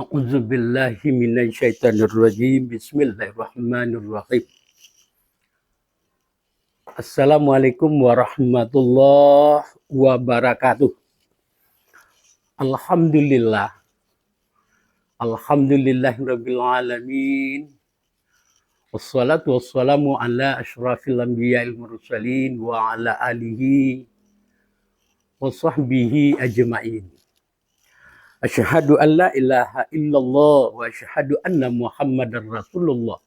A'udzubillahi minasyaitonirrajim. Bismillahirrahmanirrahim. Assalamualaikum warahmatullahi wabarakatuh. Alhamdulillah. Alhamdulillahirabbil alamin. Wassalatu wassalamu ala asyrafil anbiya'il mursalin wa ala alihi wa sahbihi ajma'in. Asyhadu an la ilaha illallah wa asyhadu anna Muhammadar Rasulullah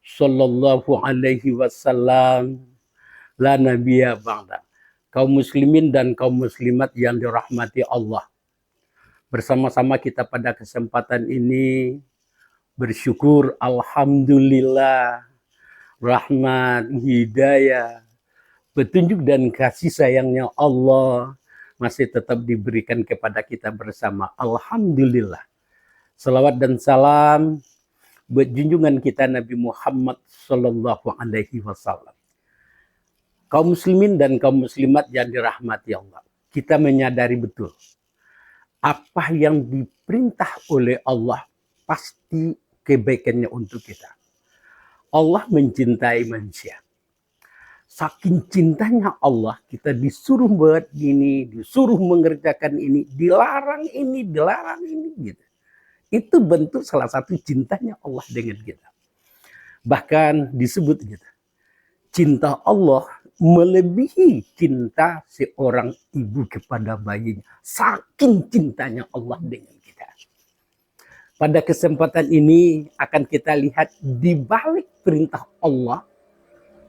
sallallahu alaihi wasallam la nabiyya ba'da. Kaum muslimin dan kaum muslimat yang dirahmati Allah. Bersama-sama kita pada kesempatan ini bersyukur alhamdulillah rahmat, hidayah, petunjuk dan kasih sayangnya Allah masih tetap diberikan kepada kita bersama. Alhamdulillah. Salawat dan salam buat junjungan kita Nabi Muhammad sallallahu alaihi wasallam. Kaum muslimin dan kaum muslimat yang dirahmati Allah. Kita menyadari betul apa yang diperintah oleh Allah pasti kebaikannya untuk kita. Allah mencintai manusia. Saking cintanya Allah, kita disuruh buat gini, disuruh mengerjakan ini, dilarang ini, gitu. Itu bentuk salah satu cintanya Allah dengan kita. Bahkan disebut gitu, cinta Allah melebihi cinta seorang ibu kepada bayinya. Saking cintanya Allah dengan kita. Pada kesempatan ini akan kita lihat di balik perintah Allah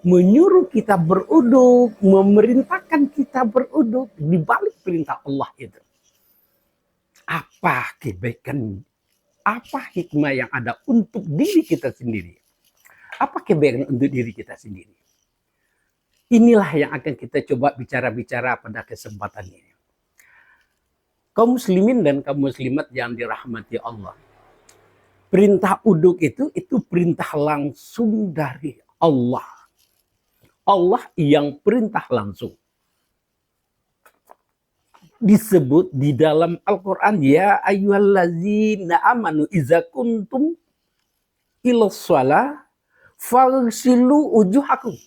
menyuruh kita beruduk, memerintahkan kita beruduk di balik perintah Allah itu. Apa kebaikan, apa hikmah yang ada untuk diri kita sendiri? Apa kebaikan untuk diri kita sendiri? Inilah yang akan kita coba bicara-bicara pada kesempatan ini. Kaum muslimin dan kaum muslimat yang dirahmati Allah. Perintah uduk itu perintah langsung dari Allah. Allah yang perintah langsung. Disebut di dalam Al-Quran, ya ayyuhallazina amanu iza kuntum ila shalah faghsilu wujuhakum.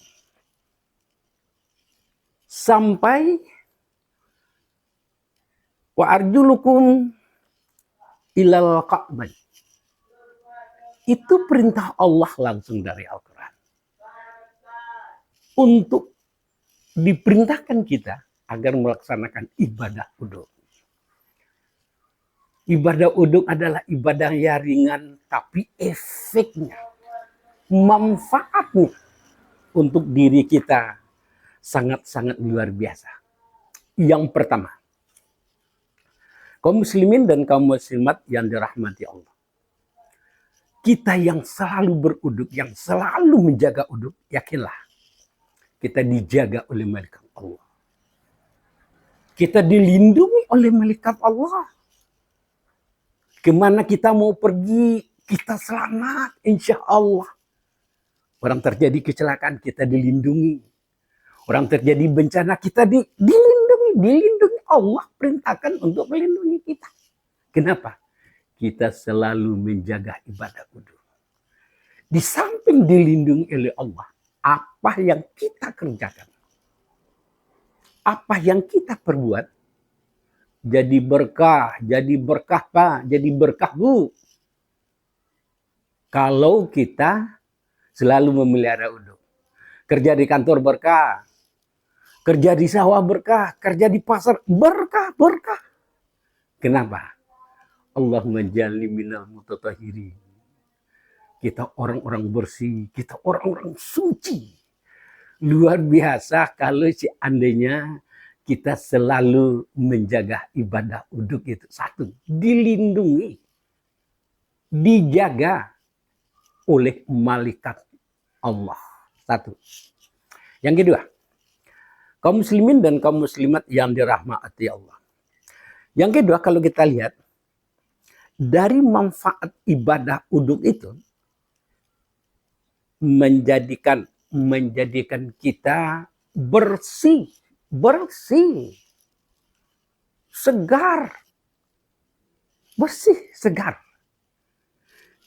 Sampai wa arjulukum ilal ka'bah. Itu perintah Allah langsung dari Al-Quran. Untuk diperintahkan kita agar melaksanakan ibadah uduk. Ibadah uduk adalah ibadah yang ringan, tapi efeknya, manfaatnya untuk diri kita sangat-sangat luar biasa. Yang pertama, kaum muslimin dan kaum muslimat yang dirahmati Allah. Kita yang selalu beruduk, yang selalu menjaga uduk, yakinlah kita dijaga oleh malaikat Allah. Kita dilindungi oleh malaikat Allah. Kemana kita mau pergi, kita selamat, insya Allah. Orang terjadi kecelakaan, kita dilindungi. Orang terjadi bencana, kita dilindungi. Allah perintahkan untuk melindungi kita. Kenapa? Kita selalu menjaga ibadah uduk. Di samping dilindungi oleh Allah, apa yang kita kerjakan, apa yang kita perbuat, jadi berkah Pak, jadi berkah Bu. Kalau kita selalu memelihara uduk. Kerja di kantor berkah, kerja di sawah berkah, kerja di pasar berkah. Kenapa? Allah menjali minal mutatahhirin. Kita orang-orang bersih, kita orang-orang suci. Luar biasa kalau seandainya kita selalu menjaga ibadah uduk itu. Satu, dilindungi, dijaga oleh malaikat Allah. Satu. Yang kedua, kaum muslimin dan kaum muslimat yang dirahmati Allah. Yang kedua, kalau kita lihat, dari manfaat ibadah uduk itu, menjadikan kita bersih, segar, bersih, segar.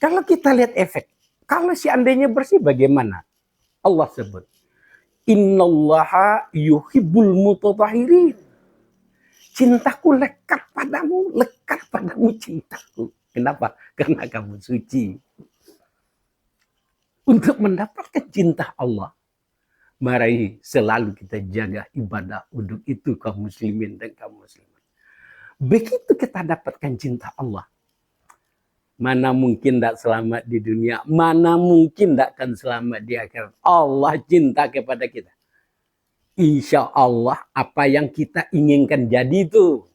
Kalau kita lihat efek, kalau seandainya bersih bagaimana? Allah sebut, Innallaha yuhibbul mutatahhirin. Cintaku lekat padamu cintaku. Kenapa? Karena kamu suci. Untuk mendapatkan cinta Allah, mari selalu kita jaga ibadah uduk itu kaum muslimin dan kaum muslimat. Begitu kita dapatkan cinta Allah, mana mungkin tidak selamat di dunia, mana mungkin tidak akan selamat di akhirat. Allah cinta kepada kita. Insya Allah apa yang kita inginkan jadi itu.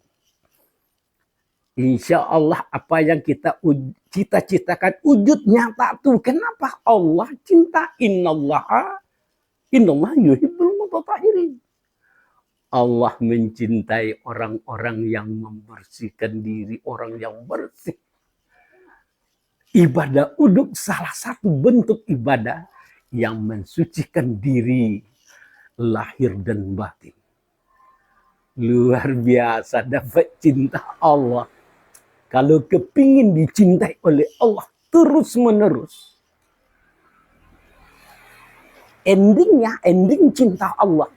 Insya Allah apa yang kita cita-citakan wujud nyata tuh. Kenapa? Allah cinta. Innallaha yuhibbul mutatahhirin. Allah mencintai orang-orang yang membersihkan diri, orang yang bersih. Ibadah uduk salah satu bentuk ibadah yang mensucikan diri lahir dan batin. Luar biasa dapat cinta Allah. Kalau kepingin dicintai oleh Allah terus menerus, ending cinta Allah.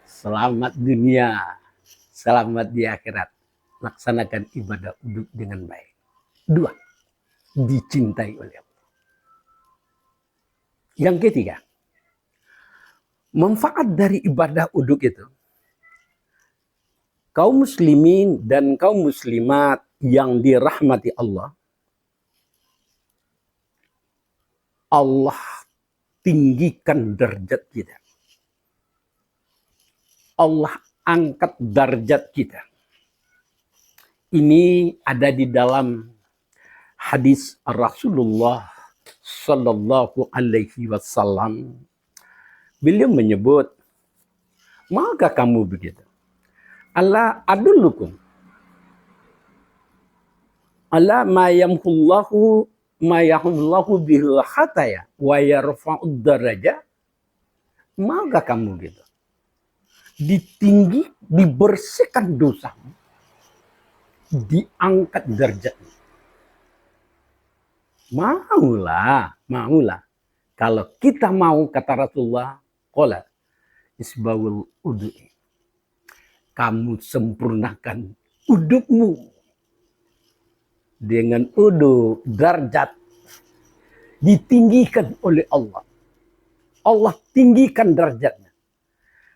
Selamat dunia, selamat di akhirat. Laksanakan ibadah uduk dengan baik. 2, dicintai oleh Allah. Yang ketiga, manfaat dari ibadah uduk itu, kaum muslimin dan kaum muslimat yang dirahmati Allah, Allah tinggikan derajat kita. Allah angkat derajat kita. Ini ada di dalam hadis Rasulullah Sallallahu Alaihi Wasallam. Beliau menyebut, maka kamu begitu. Ala adullukum ala ma yamhullahu bil khataya wa yarfa'ud daraja. Maka kamu gitu. Ditinggi, dibersihkan dosa, diangkat derajatnya. Maulah. Kalau kita mau, kata Rasulullah, qala isbawul udu'i. Kamu sempurnakan udukmu. Dengan udu, derajat ditinggikan oleh Allah. Allah tinggikan derajatnya.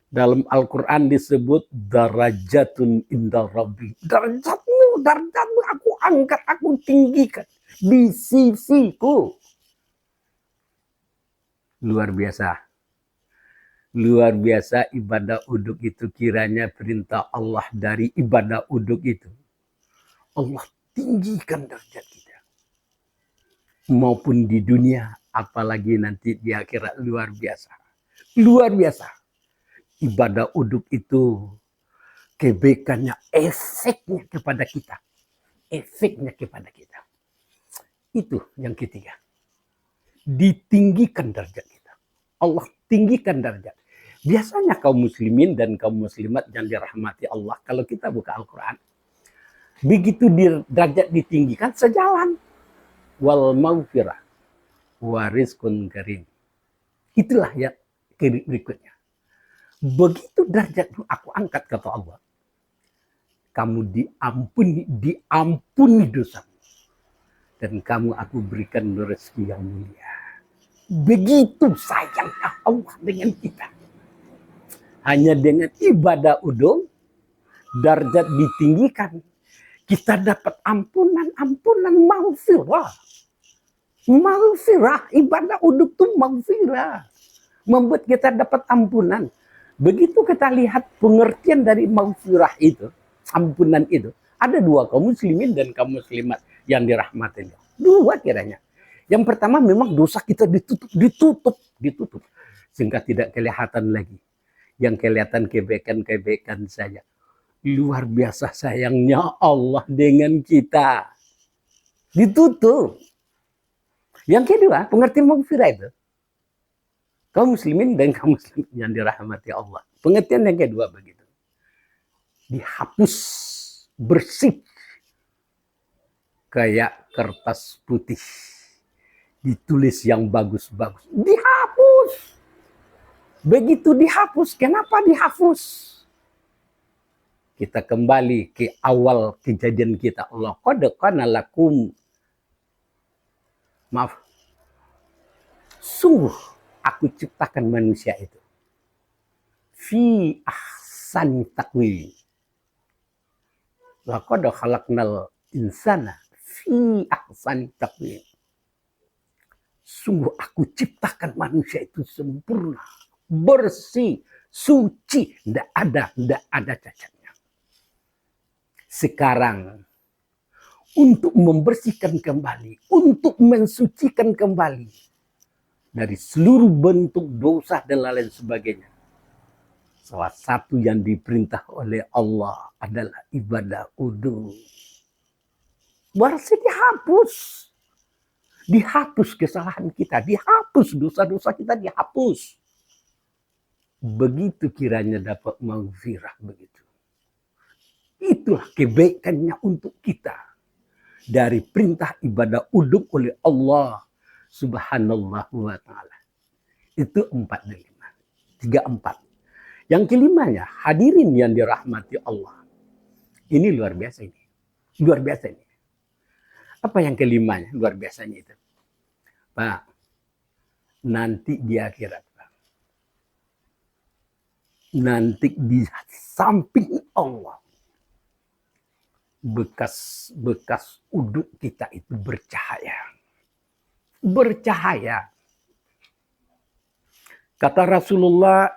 Dalam Al-Quran disebut darajatun inda rabbi. Derajatmu aku angkat, aku tinggikan di sisiku. Luar biasa. Luar biasa ibadah uduk itu, kiranya perintah Allah dari ibadah uduk itu. Allah tinggikan derajat kita. Maupun di dunia, apalagi nanti di akhirat, luar biasa. Luar biasa. Ibadah uduk itu kebaikannya, efeknya kepada kita. Efeknya kepada kita. Itu yang ketiga. Ditinggikan derajat kita. Allah tinggikan derajat. Biasanya kaum muslimin dan kaum muslimat yang dirahmati Allah, kalau kita buka Al-Quran, begitu derajat ditinggikan, sejalan. Wal maghfirah wa rizqun karim. Itulah ya berikutnya. Begitu derajatmu aku angkat, kata Allah, kamu diampuni dosamu. Dan kamu aku berikan rezeki yang mulia. Begitu sayangnya Allah dengan kita. Hanya dengan ibadah uduk, derajat ditinggikan. Kita dapat ampunan, maghfirah. Maghfirah, ibadah uduk itu maghfirah. Membuat kita dapat ampunan. Begitu kita lihat pengertian dari maghfirah itu, ampunan itu, ada 2, kaum muslimin dan kaum muslimat yang dirahmati. 2 kiranya. Yang pertama memang dosa kita ditutup. Sehingga tidak kelihatan lagi. Yang kelihatan kebaikan-kebaikan saja. Luar biasa sayangnya Allah dengan kita. Ditutup. Yang kedua, pengertian maghfirah itu, kaum muslimin dan kaum muslimat yang dirahmati Allah. Pengertian yang kedua begitu. Dihapus, bersih. Kayak kertas putih. ditulis yang bagus-bagus, dihapus. Begitu dihapus, kenapa dihapus? Kita kembali ke awal kejadian kita. Allah qad kana lakum. Maaf. Sungguh aku ciptakan manusia itu. Fi ahsani taqwim. Laqad khalaqnal insana fi ahsani taqwim. Sungguh aku ciptakan manusia itu sempurna, bersih, suci, tidak ada cacatnya. Sekarang untuk membersihkan kembali, untuk mensucikan kembali dari seluruh bentuk dosa dan lain sebagainya. Salah satu yang diperintah oleh Allah adalah ibadah wudu. Bersih dihapus. Dihapus kesalahan kita, dihapus dosa-dosa kita, dihapus. Begitu kiranya dapat maghfirah begitu. Itulah kebaikannya untuk kita. Dari perintah ibadah wudu oleh Allah Subhanahu wa ta'ala. Itu 4 dan 5. 3, 4. Yang kelimanya, hadirin yang dirahmati Allah. Ini luar biasa ini. Luar biasa ini. Apa yang kelimanya? Luar biasanya itu. Pak, nanti di akhirat, Pak. Nanti di samping Allah. Bekas uduk kita itu bercahaya. Bercahaya. Kata Rasulullah,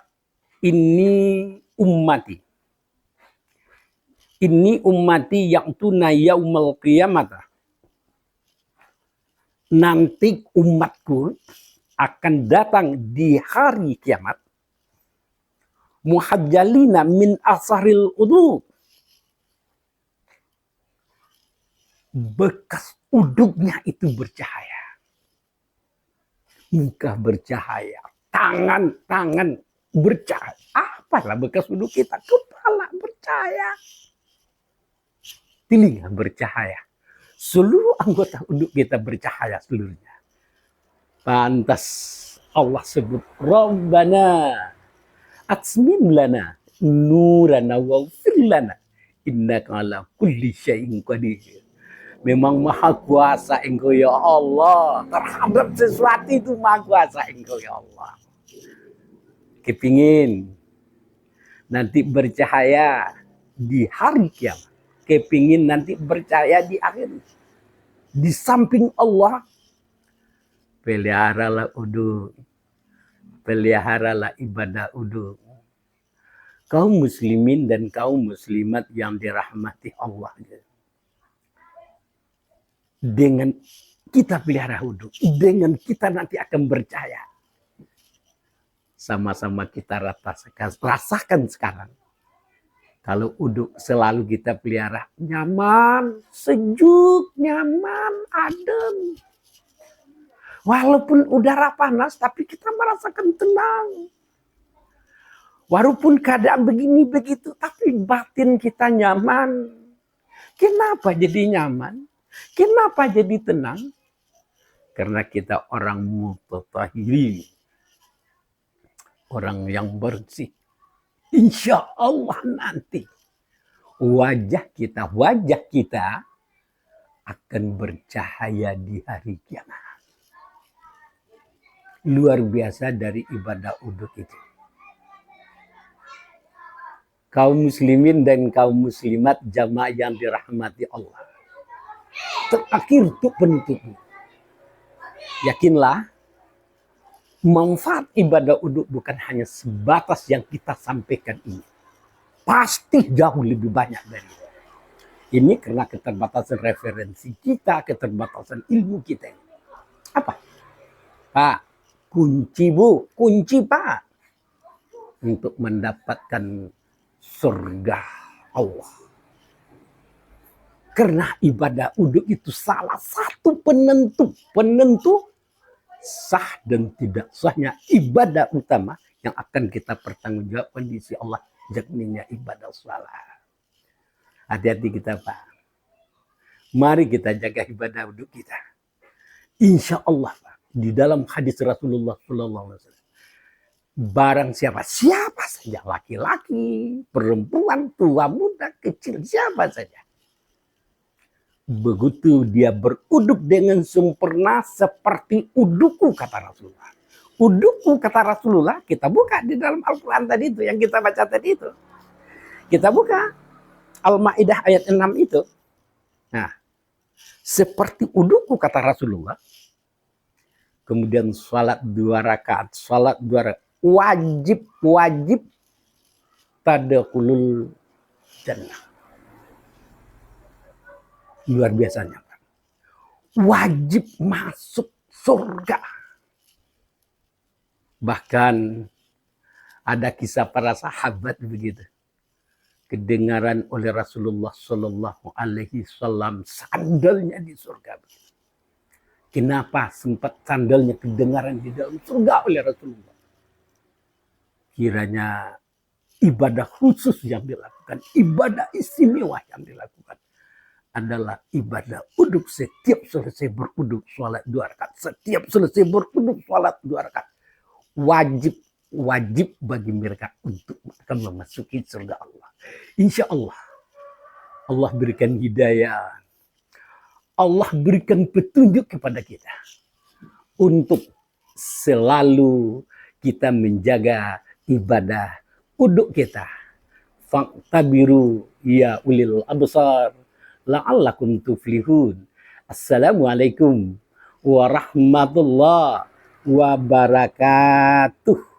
ini ummati. Ini ummati ya'tuna yaumal qiyamah. Nanti umatku akan datang di hari kiamat. Muhajjalina min asaril uduk. Bekas uduknya itu bercahaya. Muka bercahaya. Tangan bercahaya. Apalah bekas uduk kita? Kepala bercahaya. Telinga bercahaya. Seluruh anggota uduk kita bercahaya seluruhnya. Pantas Allah sebut Rabbana atsmim lana nurana waghfir lana innaka ala kulli syai'in qadir. Memang maha kuasa engkau ya Allah. Terhadap sesuatu itu maha kuasa engkau ya Allah. Kepingin nanti bercahaya di hari kiamat. Kepingin nanti bercahaya di akhir. Di samping Allah. Peliharalah wudu. Peliharalah ibadah wudu. Kaum muslimin dan kaum muslimat yang dirahmati Allah. Dengan kita pelihara wudu, dengan kita nanti akan bercahaya. Sama-sama kita rasakan sekarang. Kalau wudu selalu kita pelihara, nyaman, sejuk, nyaman, adem. Walaupun udara panas, tapi kita merasakan tenang. Walaupun keadaan begini begitu, tapi batin kita nyaman. Kenapa jadi nyaman? Kenapa jadi tenang? Karena kita orang mutatahhirin. Orang yang bersih. Insya Allah nanti wajah kita akan bercahaya di hari kiamat. Luar biasa dari ibadah wudu itu. Kaum muslimin dan kaum muslimat jamaah yang dirahmati Allah. Terakhir untuk penutupnya. Yakinlah, manfaat ibadah wudu bukan hanya sebatas yang kita sampaikan ini. Pasti jauh lebih banyak dari itu. Ini karena keterbatasan referensi kita, keterbatasan ilmu kita. Apa? Pak, kunci bu, kunci Pak. Untuk mendapatkan surga Allah. Karena ibadah wudu itu salah satu penentu sah dan tidak sahnya ibadah utama yang akan kita pertanggungjawabkan di sisi Allah, yakni ibadah salat. Hati-hati kita Pak. Mari kita jaga ibadah wudu kita. Insya Allah Pak. Di dalam hadis Rasulullah SAW, barang siapa saja, laki-laki, perempuan, tua, muda, kecil, siapa saja, begitu dia beruduk dengan sempurna seperti uduku, kata Rasulullah. Uduku, kata Rasulullah, kita buka di dalam Al-Quran tadi itu, yang kita baca tadi itu. Kita buka Al-Ma'idah ayat 6 itu. Nah, seperti uduku, kata Rasulullah. Kemudian salat 2 rakaat, wajib tadkhulul jannah. Luar biasanya, Pak. Wajib masuk surga. Bahkan ada kisah para sahabat begitu. Kedengaran oleh Rasulullah Sallallahu Alaihi Wasallam sandalnya di surga. Kenapa sempat sandalnya kedengaran di dalam surga oleh Rasulullah? Kiranya ibadah khusus yang dilakukan, ibadah istimewa yang dilakukan adalah ibadah uduk. Setiap selesai beruduk sholat 2 rakaat. Setiap selesai beruduk sholat 2 rakaat. Wajib bagi mereka untuk akan memasuki surga Allah. Insya Allah. Allah berikan hidayah. Allah berikan petunjuk kepada kita. Untuk selalu kita menjaga ibadah uduk kita. Fa'tabiru ya ulil absar. La'allakum tuflihun. Assalamualaikum warahmatullahi wabarakatuh.